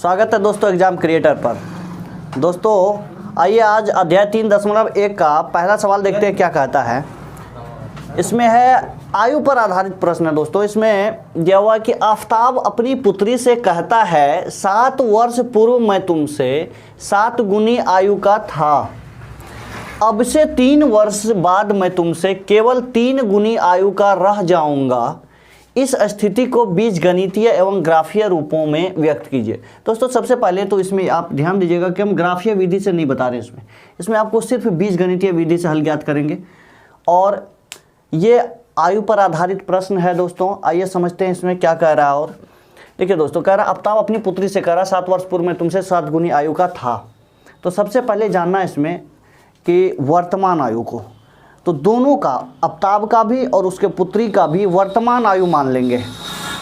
स्वागत है दोस्तों एग्जाम क्रिएटर पर। दोस्तों आइए आज अध्याय 3.1 का पहला सवाल देखते हैं क्या कहता है। इसमें है आयु पर आधारित प्रश्न है दोस्तों। इसमें दिया हुआ कि आफताब अपनी पुत्री से कहता है 7 वर्ष पूर्व मैं तुमसे 7 गुनी आयु का था, अब से 3 वर्ष बाद मैं तुमसे केवल 3 गुनी आयु का रह जाऊंगा। इस स्थिति को बीजगणितीय एवं ग्राफीय रूपों में व्यक्त कीजिए। दोस्तों सबसे पहले तो इसमें आप ध्यान दीजिएगा कि हम ग्राफीय विधि से नहीं बता रहे इसमें आपको सिर्फ बीजगणितीय विधि से हल ज्ञात करेंगे और ये आयु पर आधारित प्रश्न है दोस्तों। आइए समझते हैं इसमें क्या कह रहा है। और देखिए दोस्तों कह रहा आफताब अपनी पुत्री से कह रहा 7 वर्ष पूर्व में तुमसे 7 गुनी आयु का था। तो सबसे पहले जानना इसमें कि वर्तमान आयु को, तो दोनों का आफताब का भी और उसके पुत्री का भी वर्तमान आयु मान लेंगे।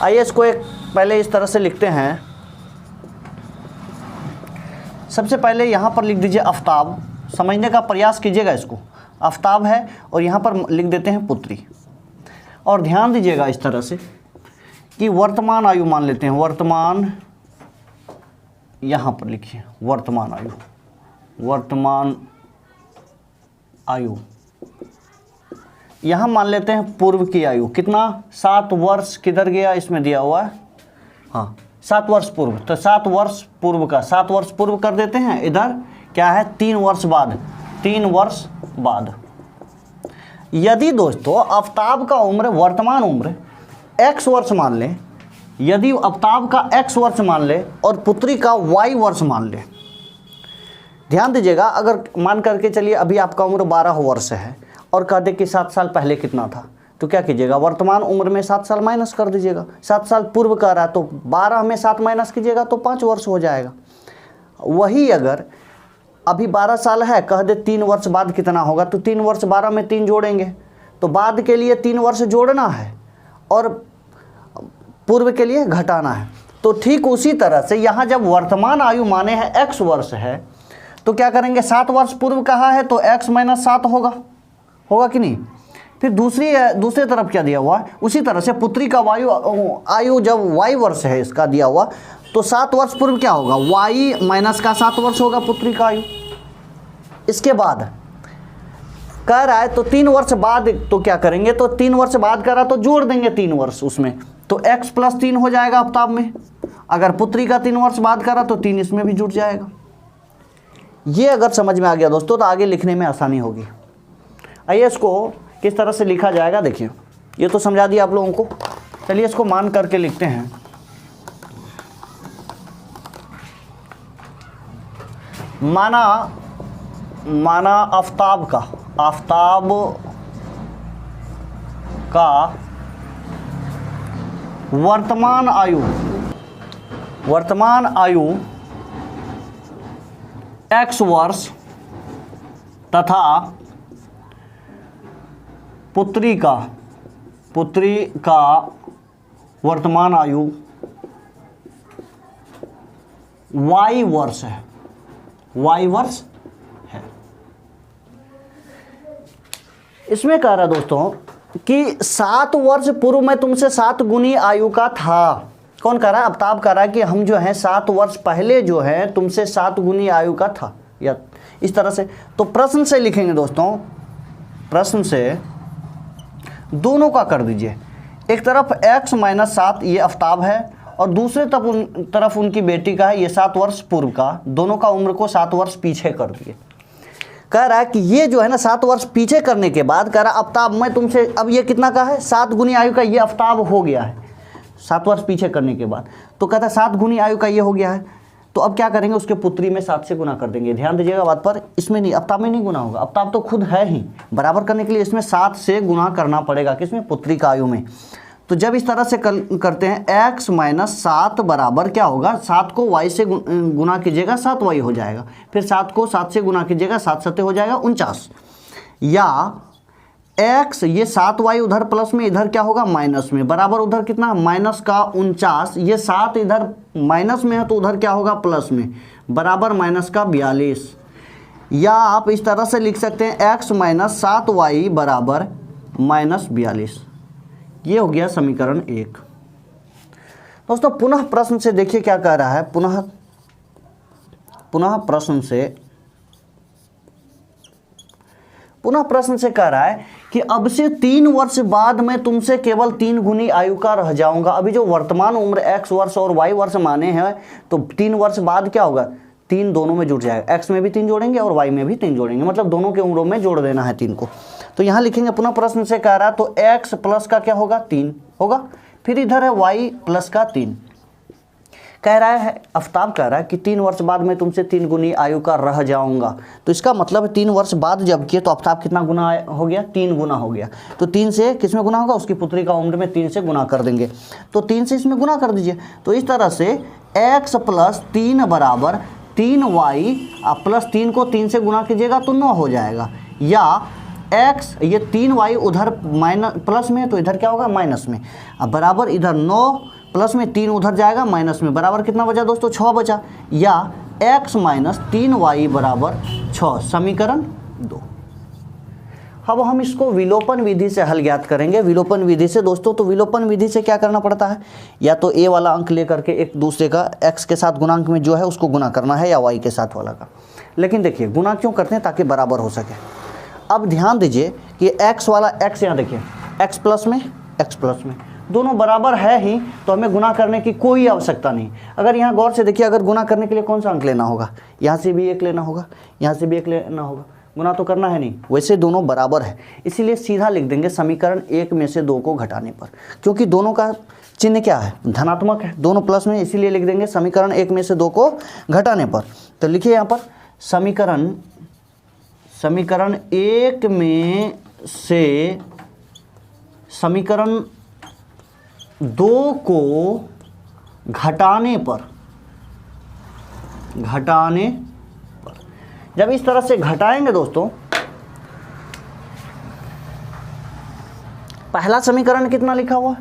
आइए इसको एक पहले इस तरह से लिखते हैं। सबसे पहले यहाँ पर लिख दीजिए आफताब, समझने का प्रयास कीजिएगा इसको। आफताब है और यहाँ पर लिख देते हैं पुत्री। और ध्यान दीजिएगा इस तरह से कि वर्तमान आयु मान लेते हैं। वर्तमान यहाँ पर लिखिए वर्तमान आयु, वर्तमान आयु यहाँ मान लेते हैं पूर्व की आयु। कितना 7 वर्ष किधर गया इसमें दिया हुआ है, हाँ 7 वर्ष पूर्व। तो 7 वर्ष पूर्व का 7 वर्ष पूर्व कर देते हैं। इधर क्या है 3 वर्ष बाद, 3 वर्ष बाद। यदि दोस्तों आफताब का उम्र वर्तमान उम्र x वर्ष मान ले, यदि आफताब का x वर्ष मान ले और पुत्री का y वर्ष मान ले, ध्यान दीजिएगा। अगर मान करके चलिए अभी आपका उम्र 12 वर्ष है और कह दे कि 7 साल पहले कितना था, तो क्या कीजिएगा वर्तमान उम्र में 7 साल माइनस कर दीजिएगा। 7 साल पूर्व का रहा तो 12 में 7 माइनस कीजिएगा तो 5 वर्ष हो जाएगा। वही अगर अभी 12 साल है, कह दे 3 वर्ष बाद कितना होगा, तो 3 वर्ष 12 में 3 जोड़ेंगे तो बाद के लिए 3 वर्ष जोड़ना है और पूर्व के लिए घटाना है। तो ठीक उसी तरह से यहाँ जब वर्तमान आयु माने हैं x वर्ष है तो क्या करेंगे 7 वर्ष पूर्व कहा है तो x माइनस 7 होगा कि नहीं। फिर दूसरी तरफ क्या दिया हुआ है, उसी तरह से पुत्री का आयु जब y वर्ष है इसका दिया हुआ, तो 7 वर्ष पूर्व क्या होगा y माइनस का 7 वर्ष होगा पुत्री का आयु। इसके बाद कह रहा है तो 3 वर्ष बाद तो क्या करेंगे, तो 3 वर्ष बाद कह रहा तो जोड़ देंगे 3 वर्ष उसमें, तो x प्लस 3 हो जाएगा आफताब में। अगर पुत्री का 3 वर्ष बाद करा तो 3 इसमें भी जुड़ जाएगा। ये अगर समझ में आ गया दोस्तों तो आगे लिखने में आसानी होगी। आइए इसको किस तरह से लिखा जाएगा देखिए। ये तो समझा दिया आप लोगों को, चलिए इसको मान करके लिखते हैं। माना आफताब का वर्तमान आयु x वर्ष तथा पुत्री का वर्तमान आयु y वर्ष है, इसमें कह रहा दोस्तों कि 7 वर्ष पूर्व में तुमसे 7 गुनी आयु का था। कौन कह रहा है, आफताब कह रहा है कि हम जो है 7 वर्ष पहले जो है तुमसे 7 गुनी आयु का था, या इस तरह से। तो प्रश्न से लिखेंगे दोस्तों, प्रश्न से दोनों का कर दीजिए। एक तरफ x माइनस 7 ये आफताब है और दूसरे तरफ उनकी बेटी का है ये 7 वर्ष पूर्व का। दोनों का उम्र को 7 वर्ष पीछे कर दिए। कह रहा है कि ये जो है ना 7 वर्ष पीछे करने के बाद कह रहा आफताब मैं तुमसे, अब ये कितना का है 7 गुनी आयु का, ये आफताब हो गया है 7 वर्ष पीछे करने के बाद। तो कहता है 7 गुनी आयु का ये हो गया है, तो अब क्या करेंगे उसके पुत्री में 7 से गुना कर देंगे। ध्यान दीजिएगा बात पर, इसमें नहीं आफताब में नहीं गुना होगा, आफताब तो खुद है ही। बराबर करने के लिए इसमें 7 से गुना करना पड़ेगा, किसमें पुत्री का आयु में। तो जब इस तरह से करते हैं x माइनस 7 बराबर क्या होगा, 7 को y से गुना कीजिएगा 7y हो जाएगा, फिर 7 को 7 से गुना कीजिएगा 7 सत्ते हो जाएगा 49, या x ये 7y उधर प्लस में, इधर क्या होगा माइनस में, बराबर उधर कितना माइनस का 49, ये 7 इधर माइनस में है तो उधर क्या होगा प्लस में, बराबर माइनस का 42। या आप इस तरह से लिख सकते हैं x माइनस 7y बराबर माइनस 42। ये हो गया समीकरण 1। दोस्तों पुनः प्रश्न से देखिए क्या कह रहा है, पुनः पुनः प्रश्न से कह रहा है कि अब से 3 वर्ष बाद मैं तुमसे केवल 3 गुनी आयु का रह जाऊंगा। अभी जो वर्तमान उम्र x वर्ष और y वर्ष माने हैं, तो 3 वर्ष बाद क्या होगा, 3 दोनों में जुड़ जाएगा, x में भी 3 जोड़ेंगे और y में भी 3 जोड़ेंगे, मतलब दोनों के उम्रों में जोड़ देना है 3 को। तो यहाँ लिखेंगे पुनः प्रश्न से कह रहा है तो x प्लस का क्या होगा, 3 होगा, फिर इधर है y प्लस का 3। कह रहा है, आफ्ताब कह रहा है कि 3 वर्ष बाद मैं तुमसे 3 गुनी आयु का रह जाऊंगा। तो इसका मतलब 3 वर्ष बाद जब किए तो आफ्ताब कितना गुना हो गया, 3 गुना हो गया। तो 3 से किस में गुना होगा, उसकी पुत्री का उम्र में 3 से गुना कर देंगे। तो 3 से इसमें गुना कर दीजिए। तो इस तरह से x प्लस 3 बराबर 3y प्लस 3 को 3 से गुना कीजिएगा तो 9 हो जाएगा, या x ये 3y उधर माइनस प्लस में, तो इधर क्या होगा माइनस में, अब बराबर इधर 9 प्लस में 3 उधर जाएगा माइनस में, बराबर कितना बचा दोस्तों, 6 बचा, या x माइनस 3y बराबर 6, समीकरण 2। अब हम इसको विलोपन विधि से हल ज्ञात करेंगे। विलोपन विधि से दोस्तों, तो विलोपन विधि से क्या करना पड़ता है, या तो a वाला अंक लेकर के एक दूसरे का x के साथ गुणांक में जो है उसको गुना करना है, या y के साथ वाला का। लेकिन देखिए गुना क्यों करते हैं, ताकि बराबर हो सके। अब ध्यान दीजिए कि x वाला x, यहाँ देखिए x प्लस में दोनों बराबर है ही, तो हमें गुना करने की कोई आवश्यकता नहीं। अगर यहाँ गौर से देखिए, अगर गुना करने के लिए कौन सा अंक लेना होगा, यहाँ से भी 1 लेना होगा, यहाँ से भी 1 लेना होगा, गुना तो करना है नहीं, वैसे दोनों बराबर है, इसीलिए सीधा लिख देंगे समीकरण 1 में से 2 को घटाने पर, क्योंकि दोनों का चिन्ह क्या है, धनात्मक है, दोनों प्लस में, इसीलिए लिख देंगे समीकरण 1 में से 2 को घटाने पर। तो लिखिए यहाँ पर समीकरण 1 में से समीकरण 2 को घटाने पर जब इस तरह से घटाएंगे दोस्तों, पहला समीकरण कितना लिखा हुआ है,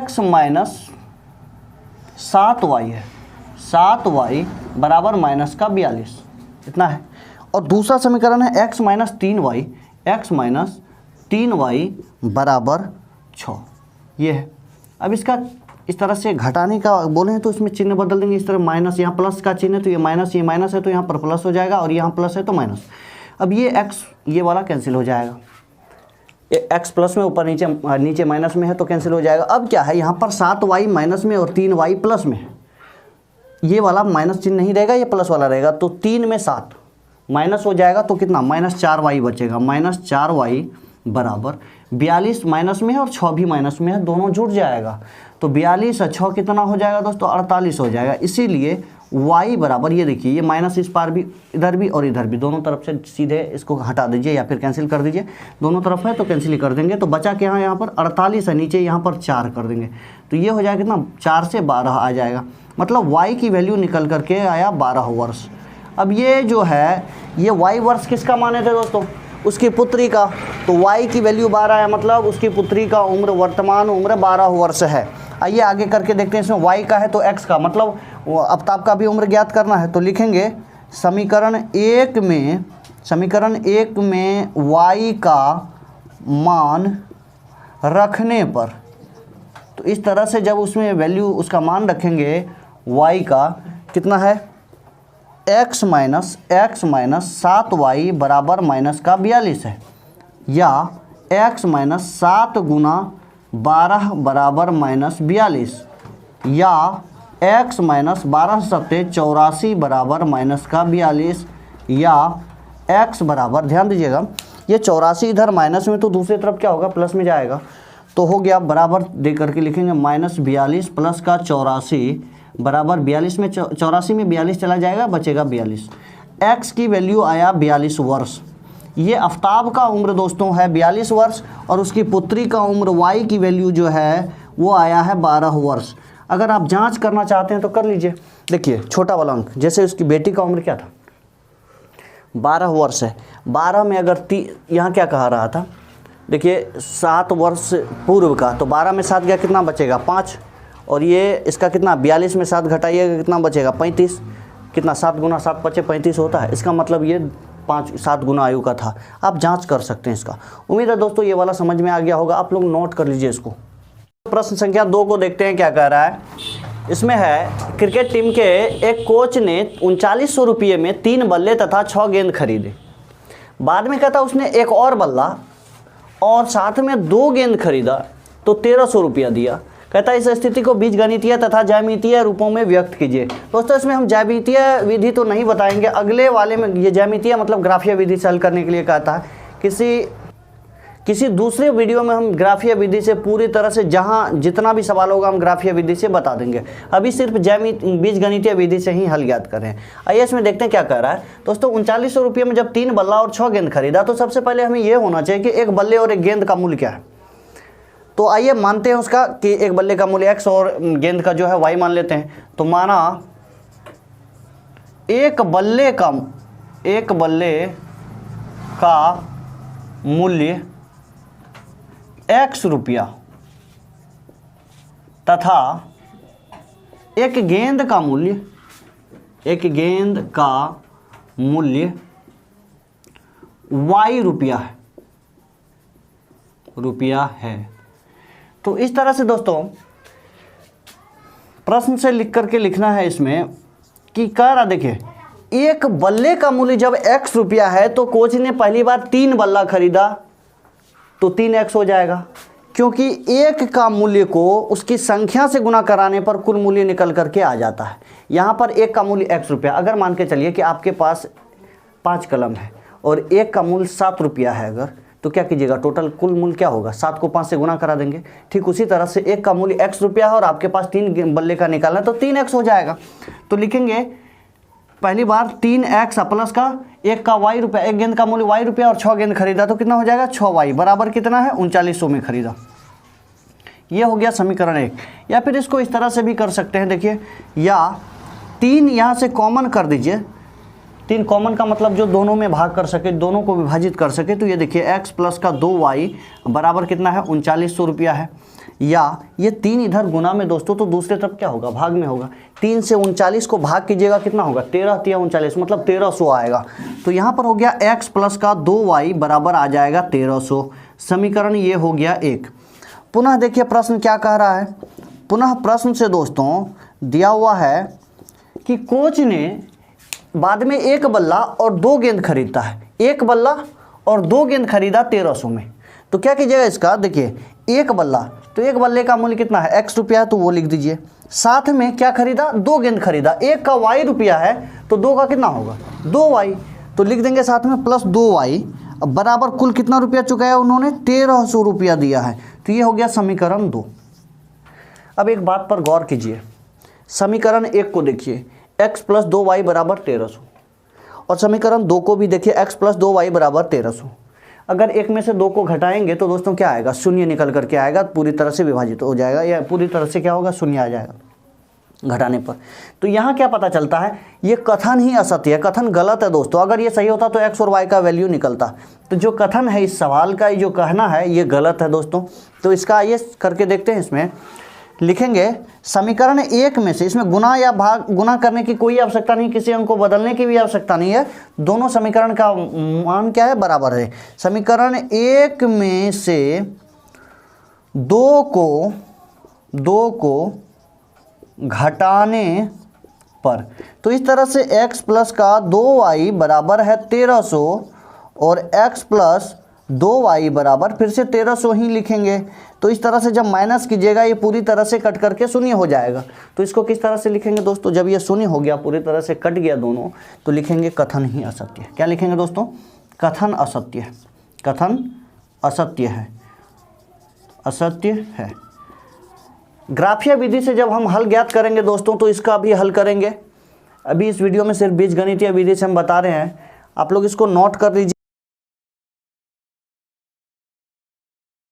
x माइनस 7y है, 7y बराबर माइनस का 42, इतना है। और दूसरा समीकरण है x माइनस 3y बराबर 6, ये है। अब इसका इस तरह से घटाने का बोले तो इसमें चिन्ह बदल देंगे, इस तरह माइनस, यहाँ प्लस का चिन्ह है तो ये माइनस है तो यहाँ पर प्लस हो जाएगा, और यहाँ प्लस है तो माइनस। अब ये x ये वाला कैंसिल हो जाएगा, ये x प्लस में ऊपर नीचे माइनस में है तो कैंसिल हो जाएगा। अब क्या है, यहाँ पर 7y माइनस में और 3y प्लस में है, ये वाला माइनस चिन्ह नहीं रहेगा, ये प्लस वाला रहेगा, तो 3 में 7 माइनस हो जाएगा, तो कितना माइनस 4y बचेगा, माइनस 4y बराबर 42 माइनस में है और 6 भी माइनस में है, दोनों जुड़ जाएगा, तो 42 और 6 कितना हो जाएगा दोस्तों, 48 हो जाएगा। इसीलिए y बराबर, ये देखिए ये माइनस इस पार भी, इधर भी और इधर भी, दोनों तरफ से सीधे इसको हटा दीजिए या फिर कैंसिल कर दीजिए, दोनों तरफ है तो कैंसिल ही कर देंगे। तो बचा के यहाँ पर 48 है, नीचे यहाँ पर 4 कर देंगे, तो ये हो जाएगा कितना, 4 से 12 आ जाएगा, मतलब y की वैल्यू निकल करके आया 12 वर्ष। अब ये जो है ये y वर्ष किसका माने थे दोस्तों, उसकी पुत्री का, तो y की वैल्यू 12 है, मतलब उसकी पुत्री का उम्र, वर्तमान उम्र 12 वर्ष है। आइए आगे करके देखते हैं, इसमें y का है तो x का, मतलब आफ्ताब का भी उम्र ज्ञात करना है। तो लिखेंगे समीकरण 1 में y का मान रखने पर, तो इस तरह से जब उसमें वैल्यू उसका मान रखेंगे y का, कितना है x माइनस 7y बराबर माइनस का 42 है, या x माइनस 7 गुना 12 बराबर माइनस 42, या x माइनस 12 सत्ते 84 बराबर माइनस का 42, या x बराबर, ध्यान दीजिएगा ये 84 इधर माइनस में तो दूसरी तरफ क्या होगा, प्लस में जाएगा, तो हो गया बराबर दे करके लिखेंगे माइनस 42 प्लस का 84 बराबर 42 में 84 में 42 चला जाएगा, बचेगा 42। x की वैल्यू आया 42 वर्ष। ये आफ्ताब का उम्र दोस्तों है 42 वर्ष, और उसकी पुत्री का उम्र y की वैल्यू जो है वो आया है 12 वर्ष। अगर आप जांच करना चाहते हैं तो कर लीजिए। देखिए छोटा वाला अंक, जैसे उसकी बेटी का उम्र क्या था, 12 वर्ष है, 12 में अगर यहाँ क्या कहा रहा था, देखिए 7 वर्ष पूर्व का, तो 12 में 7 गया कितना बचेगा 5, और ये इसका कितना 42 में 7 घटाइएगा कितना बचेगा 35, कितना 7 गुना 7 बचे 35 होता है, इसका मतलब ये 7 गुना आयु का था। आप जांच कर सकते हैं इसका। उम्मीद है दोस्तों ये वाला समझ में आ गया होगा, आप लोग नोट कर लीजिए इसको। प्रश्न संख्या 2 को देखते हैं क्या कह रहा है इसमें है क्रिकेट टीम के एक कोच ने 3900 रुपये में 3 बल्ले तथा 6 गेंद खरीदे। बाद में कहता उसने एक और बल्ला और साथ में 2 गेंद खरीदा तो 1300 रुपया दिया। कहता इस स्थिति को बीजगणितीय तथा ज्यामितीय रूपों में व्यक्त कीजिए। दोस्तों इसमें हम ज्यामितीय विधि तो नहीं बताएंगे, अगले वाले में ये ज्यामितीय मतलब ग्राफीय विधि से हल करने के लिए कहता है। किसी दूसरे वीडियो में हम ग्राफीय विधि से पूरी तरह से जहां जितना भी सवाल होगा हम ग्राफीय विधि से बता देंगे। अभी सिर्फ बीजगणितीय विधि से ही हल याद कर रहे हैं। आइए इसमें देखते हैं क्या कह रहा है। दोस्तों 3900 रुपये में जब 3 बल्ला और 6 गेंद खरीदा तो सबसे पहले हमें यह होना चाहिए कि एक बल्ले और एक गेंद का मूल्य क्या है। तो आइए मानते हैं उसका कि एक बल्ले का मूल्य x और गेंद का जो है y मान लेते हैं। तो माना एक बल्ले का मूल्य x रुपया तथा एक गेंद का मूल्य y रुपया है। तो इस तरह से दोस्तों प्रश्न से लिख करके लिखना है इसमें कि कह रहा देखिए एक बल्ले का मूल्य जब x रुपया है तो कोच ने पहली बार 3 बल्ला खरीदा तो 3x हो जाएगा, क्योंकि एक का मूल्य को उसकी संख्या से गुना कराने पर कुल मूल्य निकल करके आ जाता है। यहाँ पर एक का मूल्य x रुपया, अगर मान के चलिए कि आपके पास 5 कलम है और एक का मूल्य 7 रुपया है, अगर तो क्या कीजिएगा टोटल कुल मूल्य क्या होगा 7 को 5 से गुना करा देंगे। ठीक उसी तरह से एक का मूल्य x रुपया है और आपके पास 3 बल्ले का निकालना है तो 3x हो जाएगा। तो लिखेंगे पहली बार 3x प्लस का एक का y रुपया, एक गेंद का मूल्य y रुपया और 6 गेंद खरीदा तो कितना हो जाएगा 6y बराबर कितना है 3900 में खरीदा। ये हो गया समीकरण 1। या फिर इसको इस तरह से भी कर सकते हैं, देखिए या 3 यहाँ से कॉमन कर दीजिए। 3 कॉमन का मतलब जो दोनों में भाग कर सके, दोनों को विभाजित कर सके। तो ये देखिए x प्लस का 2y बराबर कितना है 3900 रुपया है। या ये 3 इधर गुना में दोस्तों तो दूसरे तरफ क्या होगा भाग में होगा। 3 से 39 को भाग कीजिएगा कितना होगा 13 3 39 मतलब 1300 आएगा। तो यहाँ पर हो गया x प्लस का 2y बराबर आ जाएगा 1300। समीकरण ये हो गया 1। पुनः देखिए प्रश्न क्या कह रहा है। पुनः प्रश्न से दोस्तों दिया हुआ है कि कोच ने बाद में 1 बल्ला और 2 गेंद खरीदता है। 1 बल्ला और 2 गेंद खरीदा 1300 में। तो क्या कीजिएगा इसका, देखिए 1 बल्ला तो 1 बल्ले का मूल्य कितना है x रुपया है तो वो लिख दीजिए। साथ में क्या खरीदा 2 गेंद खरीदा, 1 का y रुपया है तो 2 का कितना होगा 2y तो लिख देंगे साथ में प्लस 2y बराबर कुल कितना रुपया चुकाया उन्होंने 1300 रुपया दिया है। तो ये हो गया समीकरण 2। अब एक बात पर गौर कीजिए, समीकरण 1 को देखिए x प्लस 2y बराबर 1300 और समीकरण 2 को भी देखिए x प्लस 2y बराबर 1300। अगर एक में से 2 को घटाएंगे तो दोस्तों क्या आएगा शून्य निकल करके आएगा, पूरी तरह से विभाजित हो जाएगा या पूरी तरह से क्या होगा शून्य आ जाएगा घटाने पर। तो यहाँ क्या पता चलता है ये कथन ही असत्य है, कथन गलत है दोस्तों। अगर ये सही होता तो x और y का वैल्यू निकलता। तो जो कथन है इस सवाल का जो कहना है ये गलत है दोस्तों। तो इसका आइए करके देखते हैं। इसमें लिखेंगे समीकरण 1 में से इसमें गुना या भाग गुना करने की कोई आवश्यकता नहीं, किसी अंक को बदलने की भी आवश्यकता नहीं है। दोनों समीकरण का मान क्या है बराबर है। समीकरण 1 में से 2 को घटाने पर तो इस तरह से x प्लस का 2y बराबर है 1300 और x प्लस 2y बराबर फिर से 1300 ही लिखेंगे। तो इस तरह से जब माइनस कीजिएगा ये पूरी तरह से कट करके शून्य हो जाएगा। तो इसको किस तरह से लिखेंगे दोस्तों, जब ये शून्य हो गया पूरी तरह से कट गया दोनों तो लिखेंगे कथन ही असत्य है। क्या लिखेंगे दोस्तों कथन असत्य है, कथन असत्य है, असत्य है। ग्राफीय विधि से जब हम हल ज्ञात करेंगे दोस्तों तो इसका भी हल करेंगे। अभी इस वीडियो में सिर्फ बीजगणितीय विधि से हम बता रहे हैं, आप लोग इसको नोट कर लीजिए।